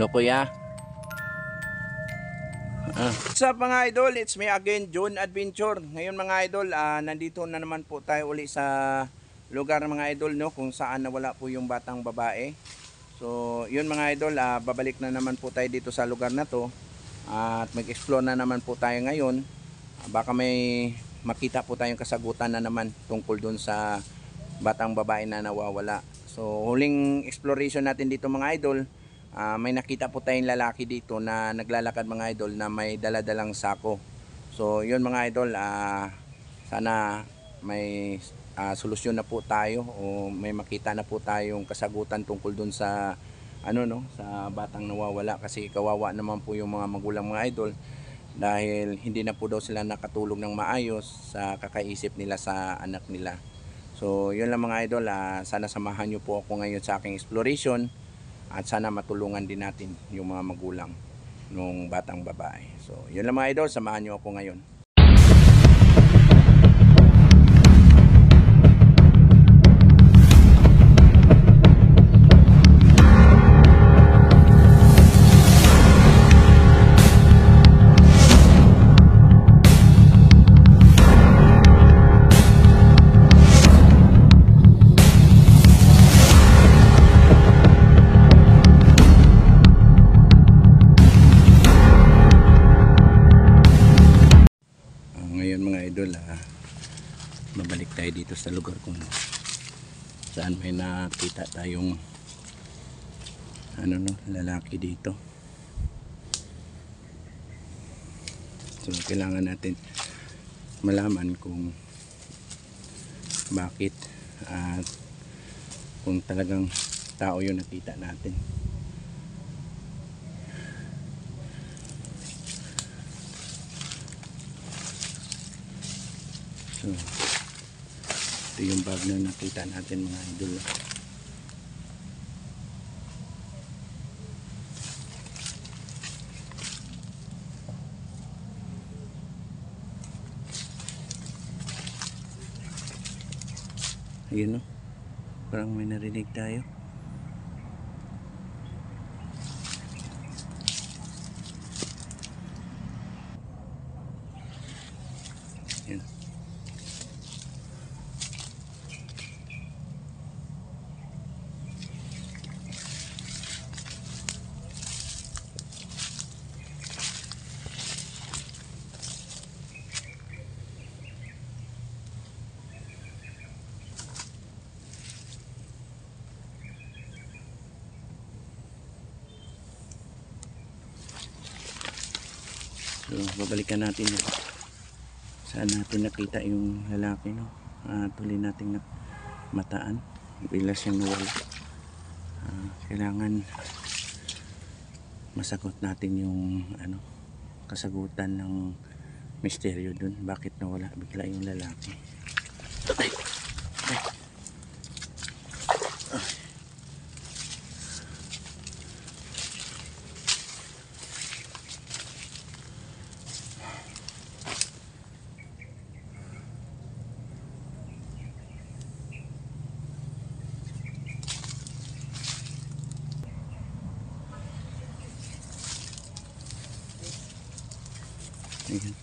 Hello kuya. What's up mga idol? It's me again, John Adventure. Ngayon mga idol, nandito na naman po tayo uli sa lugar mga idol, no, kung saan nawala po yung batang babae. So yun mga idol, babalik na naman po tayo dito sa lugar na to at mag-explore na naman po tayo ngayon. Baka may makita po tayong kasagutan na naman tungkol dun sa batang babae na nawawala. So huling exploration natin dito mga idol, may nakita po tayong lalaki dito na naglalakad mga idol na may daladalang sako. So yun mga idol, sana may solusyon na po tayo o may makita na po tayong kasagutan tungkol dun sa sa batang nawawala, kasi kawawa naman po yung mga magulang mga idol dahil hindi na po daw sila nakatulog ng maayos sa kakaisip nila sa anak nila. So yun lang mga idol, sana samahan nyo po ako ngayon sa aking exploration at sana matulungan din natin yung mga magulang ng batang babae. So yun lang mga idol, samahan nyo ako ngayon. Mabalik tayo dito sa lugar kung saan may nakita tayong lalaki dito. So kailangan natin malaman kung bakit at kung talagang tao yung nakita natin. So ito yung bag na nakita natin mga idol. Ayun, no? Parang may narinig tayo. Ayun. So babalikan natin saan natin nakita yung lalaki, no? Tuloy natin mataan bila siyang nawala. Kailangan masagot natin yung kasagutan ng misteryo dun, bakit nawala bigla yung lalaki. Ayan.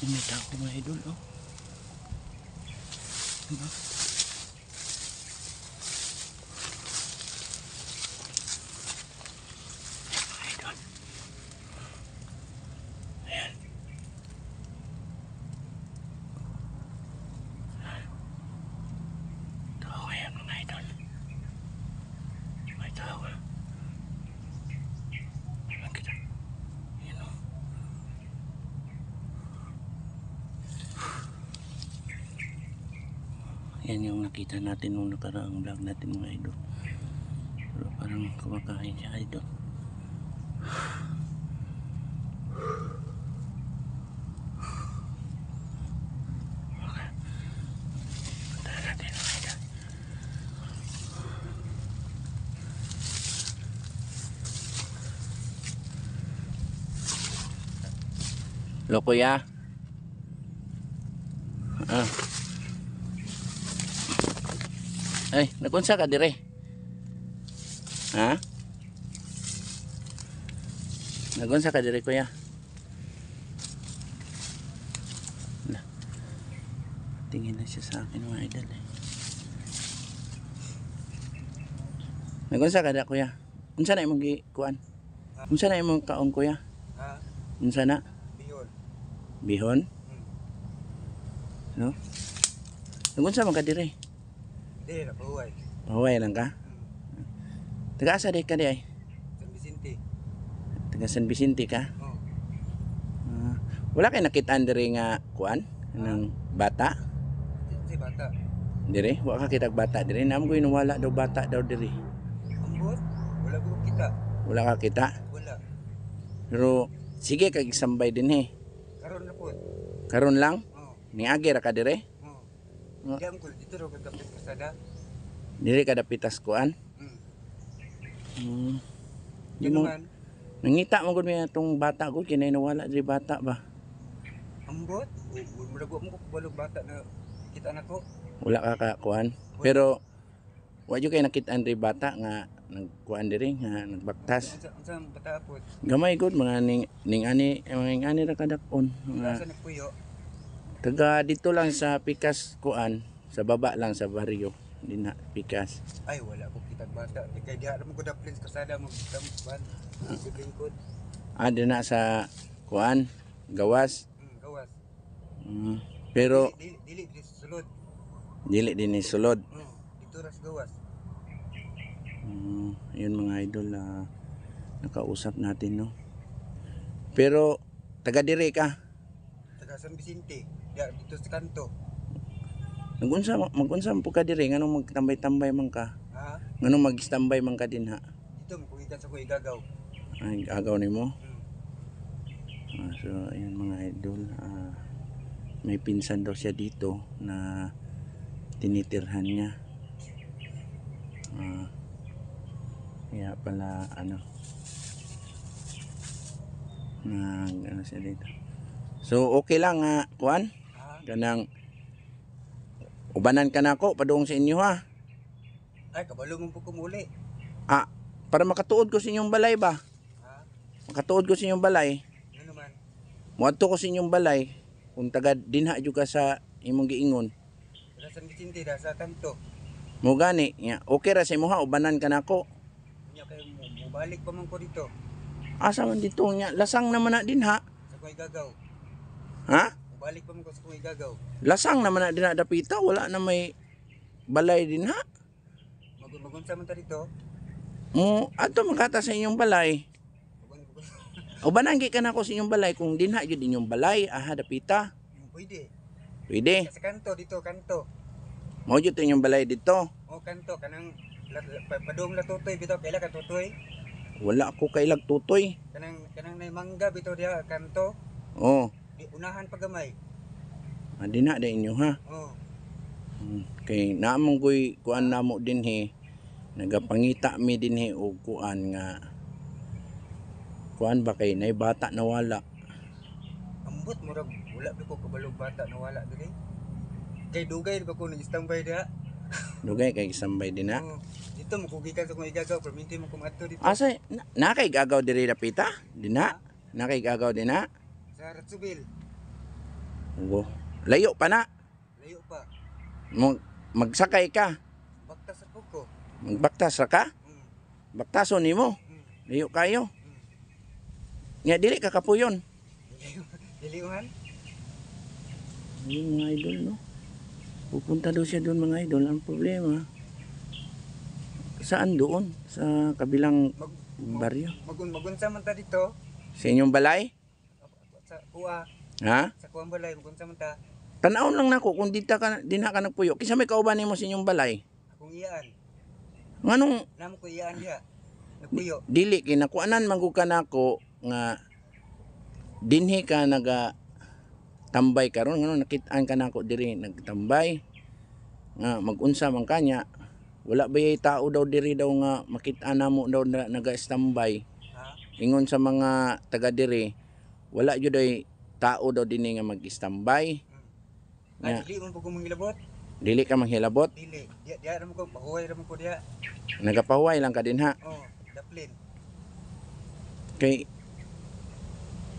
May tao mga idol, oh. Diba? Idol. Ayan. Tao yan mga idol. May tao. Ayan kita. Ayan, oh. Yan yung nakita natin nung nakaraang vlog natin mga idol. Pero parang kumakain siya idol. Lo kuya. Ay, nakunsa ka dire? Ha? Nakunsa ka dire kuya? Wala. Tingin na siya sa akin mga idol eh. Nakunsa ka da kuya? Unsa na imong gikuan? Unsa na imong kaon kuya? Ha? Unsa na? Bihon. Bihon? No? Nagunsa man ka dire? Hindi, napahuway. Mahuway lang ka? Taga asa di ka di ay? San Vicente. Taga San Vicente ka? Oh. Wala kay nakitaan dire nga kuan ng bata? Si bata. Dire? Wala ka kitag bata dire? Naam ko inuwala daw bata daw dire. Ambot? Wala ko kita. Wala ka kita? Wala. Pero sige kag sambay din he. Karon na po. Karon lang? Oh. Niagi ra ka dire? Oh. Diyan ko dito ro kagapit kasada. Dire ka dapitas kuan? Di mo Ganun. nangita mo gud mi atong bata ko kinay nawala dire bata ba? Ambot? Mula mo ko balog bata na kita na ko. Wala ka ka kuan. Pero wa jud kay nakitaan dire bata nga nagkuan dire nga nagbaktas. Unsa bata po? Gamay gud mga ning ani ra kadakon. Asa nagpuyo? Taga dito lang sa Pikas kuan, sa baba lang sa baryo. Di na Pikas. Ay wala ko kitag bata. Kay diha mo ko daplins kasada mo tamban. Lingkod. Di na sa kuan, gawas. Gawas. Pero Dili sulod. dili din ni sulod. Dito ras gawas. Yun mga idol, nakausap natin no. Pero taga dire ka. Taga San Vicente. Diya dito sa kanto. Magunsa po ka dire nganong magtambay-tambay man ka? Ha? Nganong mag-standby man ka din ha? Dito mo kuitan sa ko igagaw. Ay agaw nimo. So ayun mga idol, may pinsan daw siya dito na tinitirhan niya. Kaya pala ano siya dito. So okay lang kuan? Kanang ubanan ka na ako padung sa inyo ha. Ay kabalo mo po kumuli. Para makatuod ko sa inyong balay ba? Ha? Makatuod ko sa inyong balay. Ano naman? Muadto ko sa inyong balay kung taga dinha jud ka sa imong giingon. Taga San Vicente da sa kanto. Mo gani nya okay ra sa imo ha ubanan ka na ako. Nya kay mo balik pa man ko dito. Asa man dito nya lasang naman na din ha. Sa ko igagaw. Ha? Mo balik pa man ko sa ko igagaw. Lasang naman na din dapita wala na may balay din ha. Magunsa man ta dito. Mo adto magkata sa inyong balay. Ubanan gi ka na ako sa inyong balay kung dinha jud inyong balay dapita. Pwede. Pwede. Sa kanto dito kanto. Mao jud inyong balay dito. O kanto kanang padung la tutoy bitaw kaila ka tutoy. Wala ako kailag tutoy. Kanang nay mangga bitaw diha kanto. Oh, Di unahan pagamay. dinha da inyo ha. Oh. Kay naamong koy kuan namo din he. Nagapangita mi din he og kuan nga kuan ba kay nay bata nawala. Ambot murag wala ba ko kabalog bata na wala diri. Kay dugay ba ko nag-standby diha. Dugay kay sambay din ha. Oh, dito mo kugikan sa kong igagaw perminti mo kumadto dito. Asa na kay gagaw diri dapita? Dinha? Na kay gagaw din ha? Sa Ratsubil. Oo. Layo pa na. Layo pa. Magsakay ka. Bakta sa ko. Magbaktas ra ka? Baktason nimo. Layo kayo. Nya dili ka kapuyon. Diliuhan. Yung mga idol no. Pupunta daw siya doon mga idol. Ang problema, saan doon? Sa kabilang baryo? Magunsa man ta dito. Sa inyong balay? Sa kuha. Ha? Sa kuha balay magunsa man ta. Tanawon lang nako kung di na ka nagpuyo. Kisa may kauban nimo sa inyong balay. Akong iyaan. Nganong Namo ko iyaan diha. Nagpuyo. dili kinakuanan manggug ka nako nga dinhi ka naga tambay karon ngano nakit-an ka nako diri nagtambay nga magunsa man kanya wala ba yay tao daw diri daw nga makit-an namo daw na naga-standby Ha? ingon sa mga taga diri wala jud ay tao daw dinhi nga mag-standby Ay, nga dili man po ko mangilabot. dili ka manghilabot Dili. Diya ra mo ko pahuway ra mo ko diha. nagapahuway lang ka dinha Oh, daplin. kay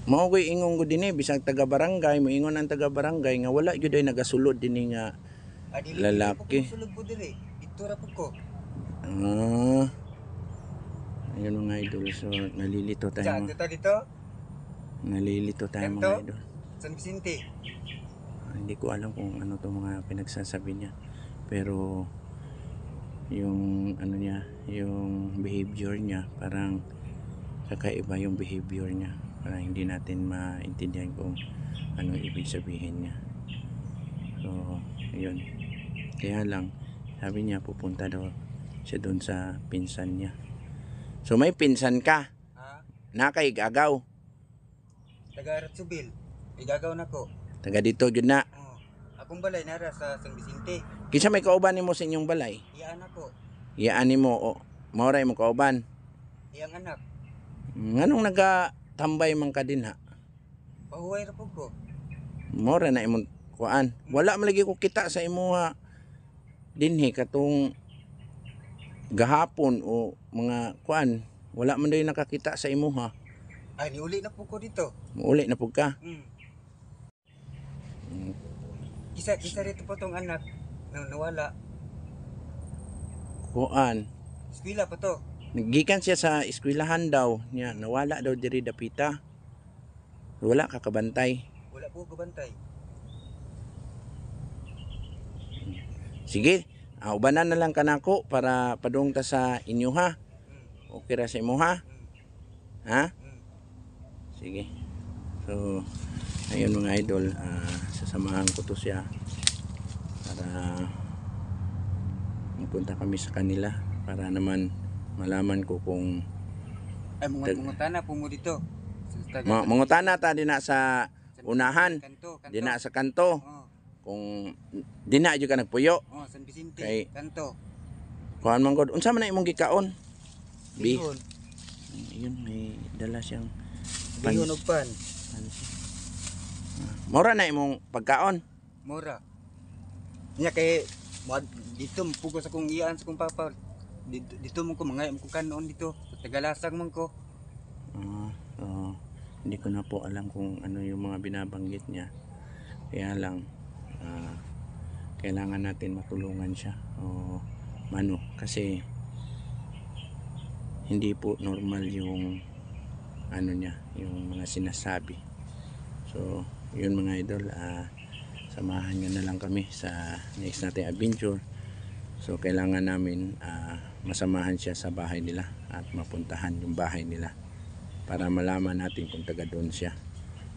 mao koy ingon ko dinhi bisag taga barangay mo ingon ang taga barangay nga wala jud ay nagasulod dinhi nga Ah, dili. Lalaki. Dili po ko sulod po diri. Dito ra po ko. Ayun mga idol, so nalilito tayo Diyan, dito. nalilito tayo Ganto? mga idol. San Vicente. Hindi ko alam kung ano to mga pinagsasabi niya, pero yung ano niya, yung behavior niya parang kakaiba yung behavior niya, parang hindi natin maintindihan kung ano ibig sabihin niya. So yun, kaya lang sabi niya pupunta daw siya doon sa pinsan niya. So may pinsan ka Ha? na kay gagaw, Taga Ratsubil. Igagaw na ko. taga dito jud na. Oh. Akong balay nara sa San Vicente. Kinsa may kauban nimo sa inyong balay? Iyaan ako. Iyaan nimo o mauray mo kauban. Iyang anak. Nganong nagatambay man ka dinha? Pahuway ra po ko. Mora na imong kuan. Wala man lagi ko kita sa imuha dinhi katong gahapon o mga kuan. Wala man daw nakakita sa imuha. Ay, niuli na po ko dito. Muuli na pud ka. Isa rito po tong anak na nawala. Kuan. Eskwela pa to. Naggikan siya sa eskwelahan daw niya, nawala daw diri dapita. Wala ka kabantay. Wala po ko bantay. Sige, ubanan na lang kanako para padung ta sa inyo ha. Mm. Okay ra sa imo ha? Ha? Mm. Sige. So, ayun mga idol, sasamahan ko to siya para magpunta kami sa kanila para naman malaman ko kung Ay, mungutana po mo dito. mangutana ta din na sa unahan, Kanto. din na sa kanto, Oh, kung din na jud ka nagpuyo. oh, San Vicente. Kay- Kanto. Kuan man god, unsa man na imong gikaon? Bi. Bihon. Ayun, may dala siyang Bihon og pan. Mora na imong pagkaon. Mura. Nya kay dito pugo sa kong iyaan sa kong papa. Dito mo ko mangay mo ko kanon dito. Tagalasag man ko. So, hindi ko na po alam kung ano yung mga binabanggit niya. Kaya lang kailangan natin matulungan siya o mano kasi hindi po normal yung ano niya, yung mga sinasabi. So yun mga idol, samahan nyo na lang kami sa next natin adventure. So kailangan namin masamahan siya sa bahay nila at mapuntahan yung bahay nila para malaman natin kung taga doon siya.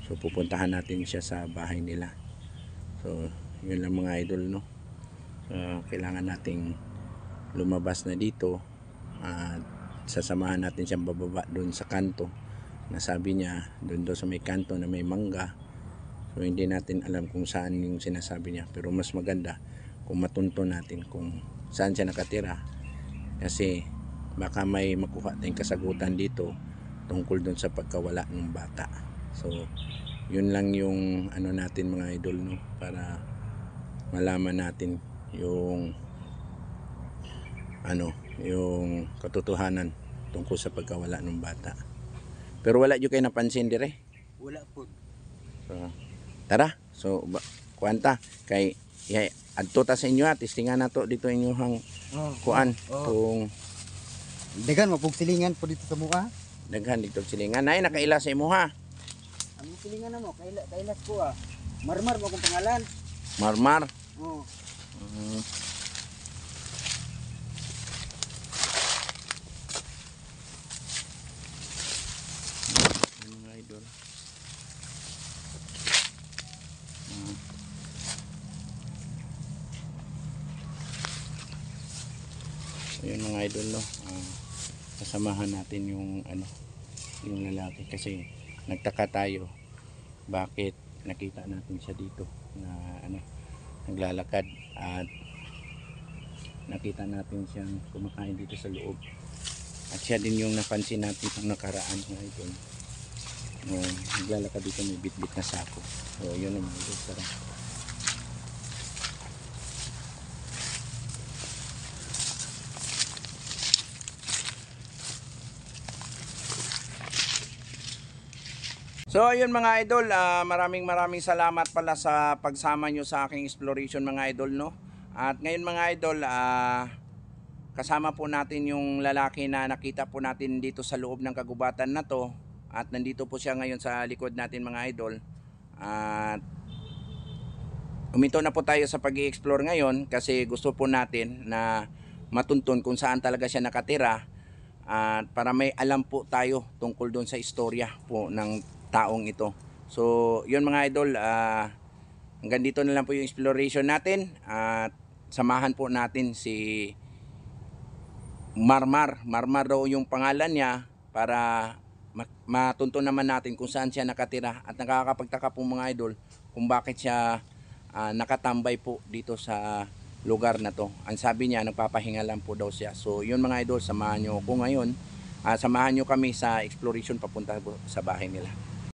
So pupuntahan natin siya sa bahay nila. So yun lang mga idol, no. Kailangan nating lumabas na dito at sasamahan natin siyang bababa doon sa kanto na sabi niya doon sa may kanto na may mangga. So hindi natin alam kung saan yung sinasabi niya, pero mas maganda kung matunto natin kung saan siya nakatira kasi baka may makuha tayong kasagutan dito tungkol doon sa pagkawala ng bata. So yun lang yung ano natin mga idol, no, para malaman natin yung ano, yung katotohanan tungkol sa pagkawala ng bata. Pero wala jud kay napansin dire. Wala po. So, tara. So kuanta kay adto ta sa inyo ha, testingan nato dito inyong Oh. kuan Oh. kung Dagan mapug silingan po dito sa mua. daghan dito silingan nay nakaila sa imo ha. Ang silingan na mo kailas ko ah. Marmar mo akong pangalan. Marmar. Oh. Mga idol. Ayun mga idol, no. Kasamahan natin yung yung lalaki kasi nagtaka tayo bakit nakita natin siya dito na naglalakad at nakita natin siyang kumakain dito sa loob. At siya din yung napansin natin kung nakaraan mga idol. Naglalakad dito, may bitbit na sako. So yun ang mga idol. Tara. So ayun mga idol, maraming salamat pala sa pagsama nyo sa aking exploration mga idol, no. At ngayon mga idol, kasama po natin yung lalaki na nakita po natin dito sa loob ng kagubatan na to. At nandito po siya ngayon sa likod natin mga idol. At uminto na po tayo sa pag-i-explore ngayon kasi gusto po natin na matuntun kung saan talaga siya nakatira. At para may alam po tayo tungkol doon sa istorya po ng taong ito. So yun mga idol, hanggang dito na lang po yung exploration natin. At samahan po natin si Marmar daw yung pangalan niya para matunto naman natin kung saan siya nakatira. At nakakapagtaka po mga idol kung bakit siya nakatambay po dito sa lugar na to. Ang sabi niya, nagpapahinga lang po daw siya. So yun mga idol, samahan nyo ako ngayon. Samahan nyo kami sa exploration papunta sa bahay nila.